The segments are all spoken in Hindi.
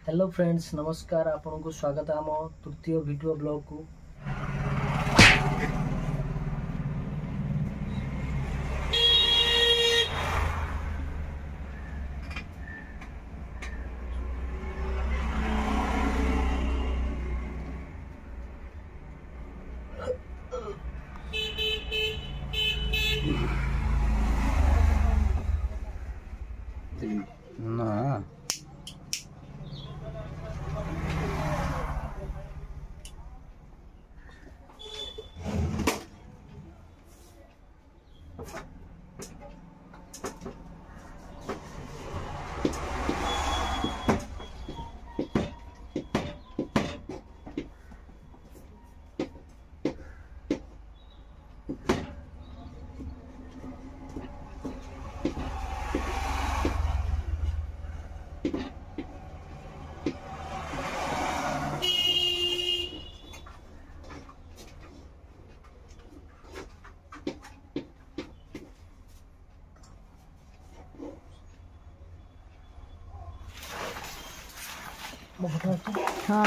हेलो फ्रेंड्स नमस्कार आपन को स्वागत है आम तृतीय वीडियो ब्लॉग को। ना हाँ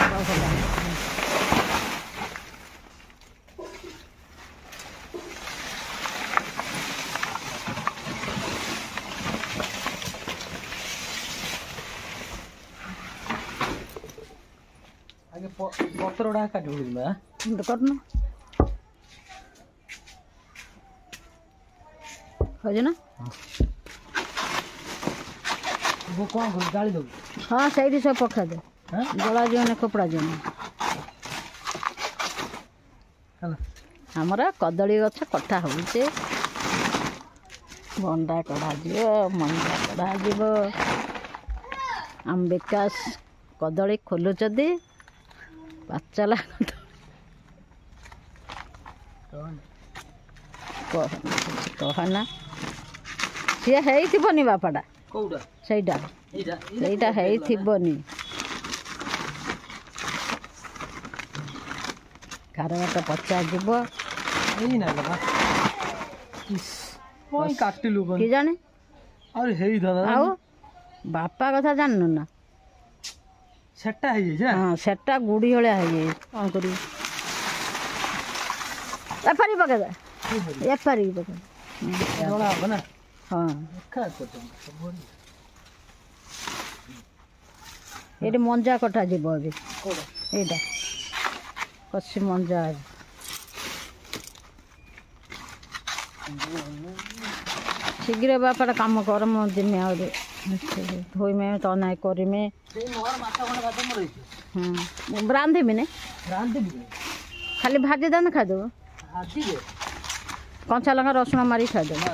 आगे पत्रोडा काटी बुझिमा करना हो ना वो कौन कर गाली दो। हाँ सही सब पका दे हां गला जो ने कपड़ा जो हला हमरा कदली गछ कटा होउचे भंडा कढ़ा जीव मंडा कढ़ा जीव आम विकास कदली खोलुचदी पाचला कहना सी है बापाटा कोडा सहीटा सहीटा है कारवाटा पचा जीव एई ना बाबा इस कोई काटिलु बन कि जाने अरे हेई दादा आओ बापा कथा जाननु ना सेटा है जे हाँ सेटा गुड़ी हलिया है कौन करी एफारी पके दे एफारी पके जोड़ा बना हाँ का को ये मंजा कटा जीव अभी कोडा एटा कसी मंजा शीघ्र बापा काम कर दिन धोईमे तनाई करमे से मोर माथा कोन बात मोर रही रांधेमी ने रांधे भी खाली भाजी दान खादेव हाथी जे कंचा लंका रसुण मारी खादेव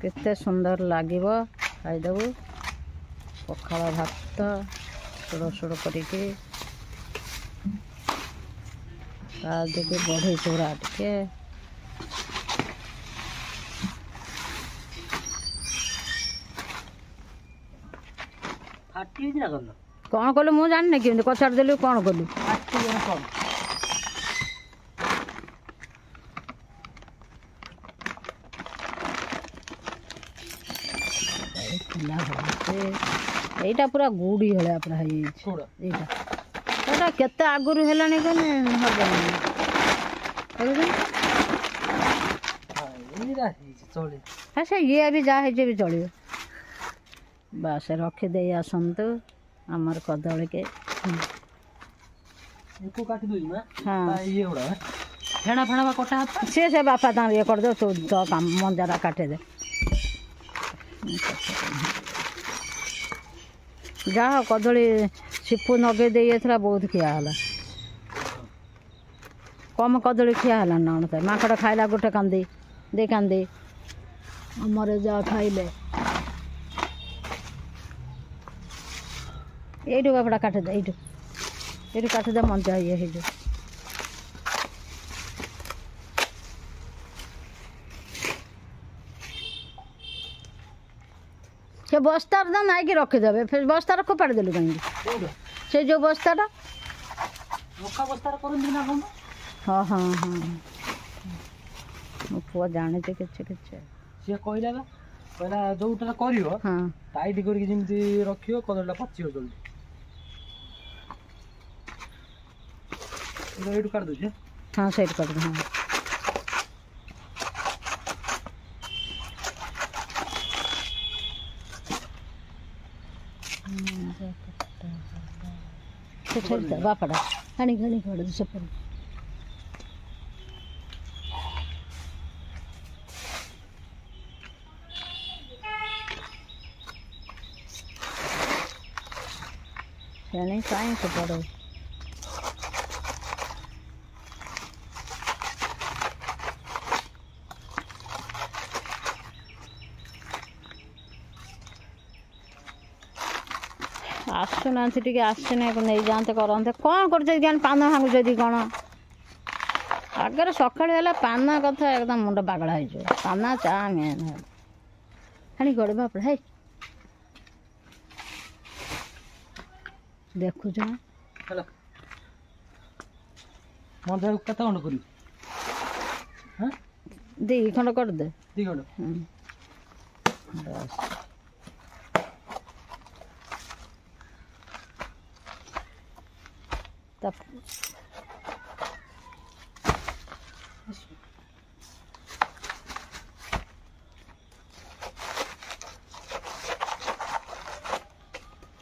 केते सुंदर लागिब खाईदेव पखाल भात सुड़ सुड़ करके बढ़ई चूरा टे फाटी ना करलो कौन कलु मु जानी केमती कचाड़ देलु कौन कलु फाटी जन कम এইটা পুরা গুড়ি হলে পুরা হয়ে कोडा এইটা এটা কেতে আগুরু হেলানি কেনে হবনি हां एई रा चले হ্যাঁ সে ইয়ে भी যা হয়েছে भी চলিব বাস রখি দেই আসন্তু আমার কদলী के एको काटी दोई ना हाँ ये उड़ा फेणा फेणा बा कोटा हाथ से बापा ता ये कर दो तो काम मंजारा काटे दे जा कदली सिपु नगे दे बहुत खिया है कम कदली खिया है ना माकड़ खाइला गोटे कांदी दे कांदी आमर जा खाइले ये बापड़ा काटे दे ये काटे दे मंजा ये हो से बस्तार ना नाइकी रखीदे फिर बस्तार फोपाड़ी देलु कहीं से जो बस्ताटा मक्का बस्तार करन ना हम हाँ हाँ हाँ मो पुआ जाने किच्छे किच्छे से कहला पहला जोटा करियो हाँ टाइट करके जेमती रखियो कदळटा पचियो जल्दी एटू काट दो हाँ साइड कर दो हाँ बापड़ा हनी घनी कर दो सब नहीं काहे से पड़ो आसुनाहांती टिके आसने नहीं जाते करते कौन कर पान भांगुच कौन आगे सका पान कथा एकदम मुंड पागला हो पान चा मेन हाणी गड़े बाप है देखुच मंजा कत खंड कर दी खंड कर दे दी खंड बस तब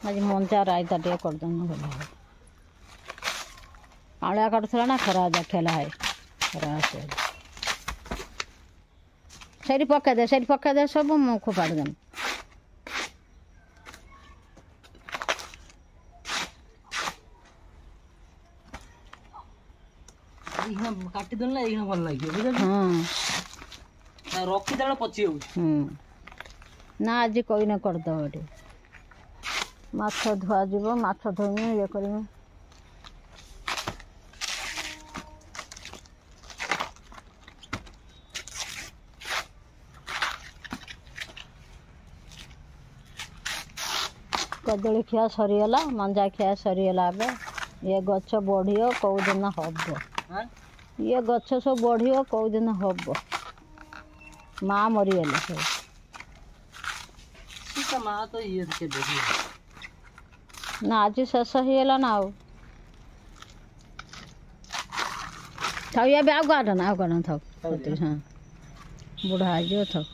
आज मंजा रायता टे कर आलिया काटुला ना खरा खेला है खरा सही पका दे सब मु खोपाड़ देम काटिदेल ना ये भल लगे हाँ रखीदे पची ना आज कोई ना करदे माछ धुआ जीव माछ धोइमे ये करमे कदली खिया सरीगला मंजा खिया सरीगला ये गछ बढ़ियो कौ दिन हम ये गछ सब बढ़ियो कौ दिन हम माँ मरीगले सब माँ तो ये ना आज शेष होगा ना थाउ ये आउ गाड़ना थाउ हाँ बुढ़ा जो थाउ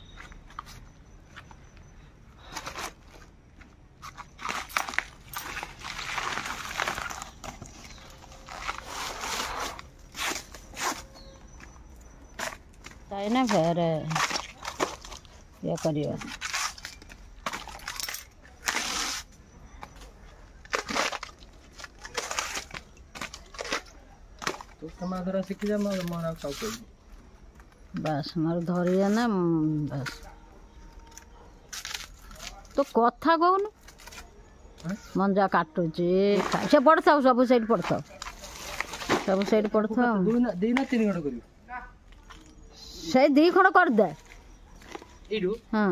ना फिर ये करियो तो शिखी जा बस मार धरिए ना बस तो कथा कहून मंजा काटुचे से पड़ता सब साइड पड़ता सब साइड पड़ता दी ना 3 घंटा करियो से 2 खंड कर दे हाँ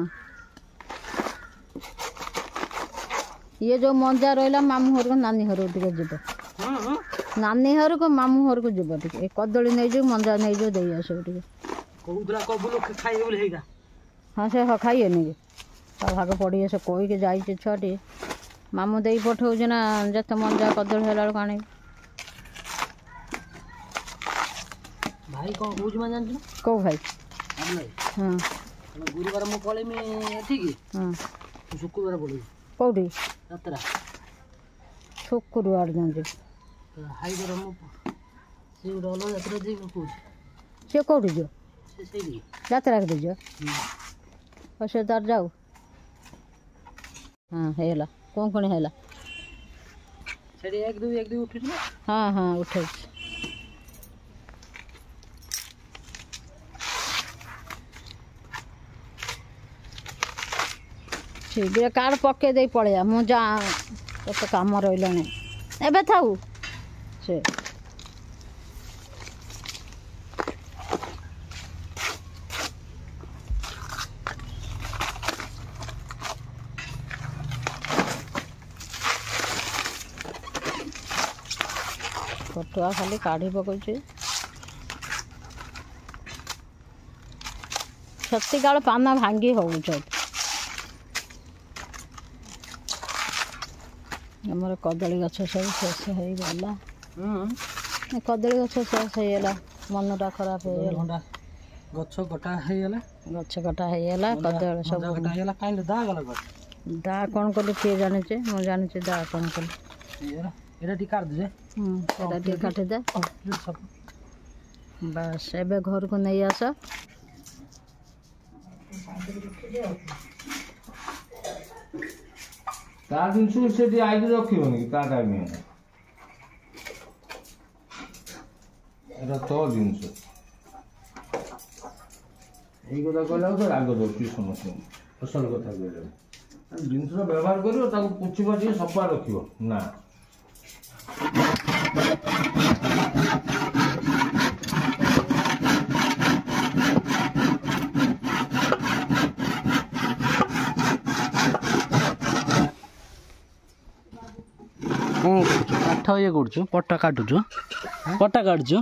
ये जो मंजा रहा मामू घर को नानी घर टे जीव नानी घर को मामू घर को जीव टे कदली नहीं जो मंजा नहीं जो दे आस हाँ से खाइए नहीं भाग पड़ी से कोई के जाइए छुआटी मामू दे पठाऊँ ना जिते मंजा कदली है आने भाई कौन कौच मैं जान कौ भाई हाँ गुरुवार मु पलैमी ठीक हाँ शुक्रवार पड़े कौटी यात्रा शुक्रवार जान हाई से गोटे अलग यात्रा जी कौच सी कौटी जो से यात्रा के दीजिए से तार जाऊ हाँ है कौन कौन है 1 2 उठी हाँ हाँ उठे शीघ्र कार्ड पके दे पड़े मुझा तो कम रहा एबे थाऊ से पटुआ खाली काढ़ी पकाउछे सती काल पान भांगी हो ଆମର କଦଳୀ ଗଛ ସବୁ ଶେଷ ହେଇଗଲା। କଦଳୀ ଗଛ ଶେଷ ହେଇଗଲା, ମନଟା ଖରାପ ହେଇଗଲା। ଗଛ କଟା ହେଇଗଲା, କଦଳୀ ସବୁ କଟା ହେଇଗଲା। କାହିଁକି ଦା ଗଲା ଦା କ'ଣ କଲି କିଏ ଜାଣିଛି? ମୁଁ ଜାଣିଛି ଦା କ'ଣ କଲି। ଏଇଟା ଟିକେ କାଟିଦେ। ଏଇଟା ଟିକେ କାଟିଦେ। ବାସ୍ ଏବେ ଘରକୁ ନେଇ ଆସ। ତା ଜିନିଷ ସେଠି ଆଇକି ରଖିବନି କି ତା ଟାଇମ୍ ଏଟା ତୋ ଜିନିଷ। ଏଇ କଥା କହିଲା ତ ରାଗ ଦଉଛି ସମସ୍ତଙ୍କୁ। ଅସଲ କଥା କହିଲେ ଜିନିଷଟା ବ୍ୟବହାର କରିବ, ତାକୁ ପୋଛିବା ଟିକେ ସଫା ରଖିବ ନା। କାଠ ଇଏ କରୁଛୁ, ପଟା କାଟୁଛୁ, ପଟା କାଟୁଛୁ।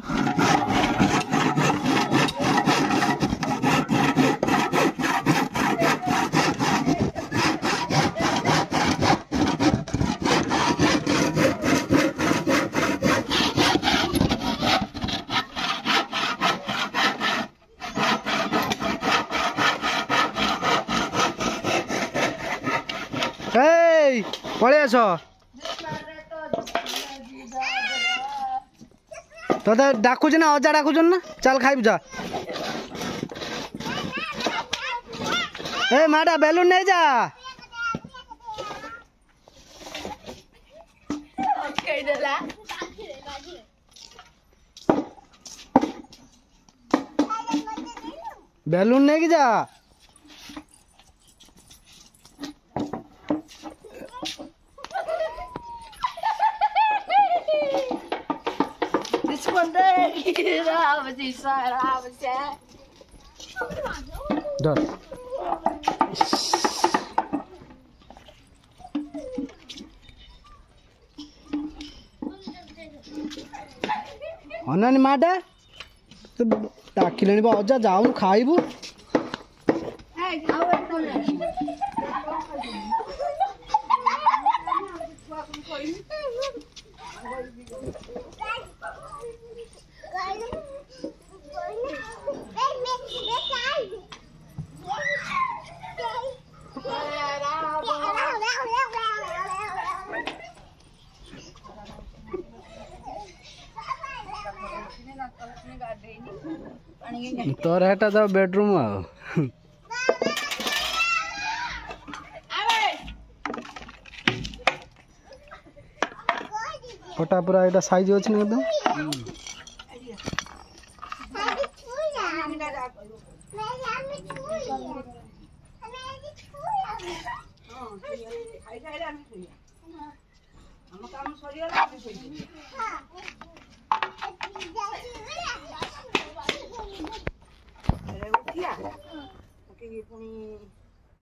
ପଳେଇ ଆସ, ତତେ ଡାକୁଛି ନା, ଅଜା ଡାକୁଛନ୍ତି ନା, ଚାଲ ଖାଇବୁ ଯା। ଏ ମାଟା ବେଲୁନ ନେଇ ଯା। ବେଲୁନ ନେଇକି ଯା। ଅନାନି ମାଟା ଡାକିଲେଣି ବା ଅଜା, ଯାଉନୁ ଖାଇବୁ। ତୋର ହେଟା ତ ବେଡରୁମ୍ ଆଉ। ପଟା ପୁରା ଏଇଟା ସାଇଜ ଅଛି ନା एकदम। ପୁଣି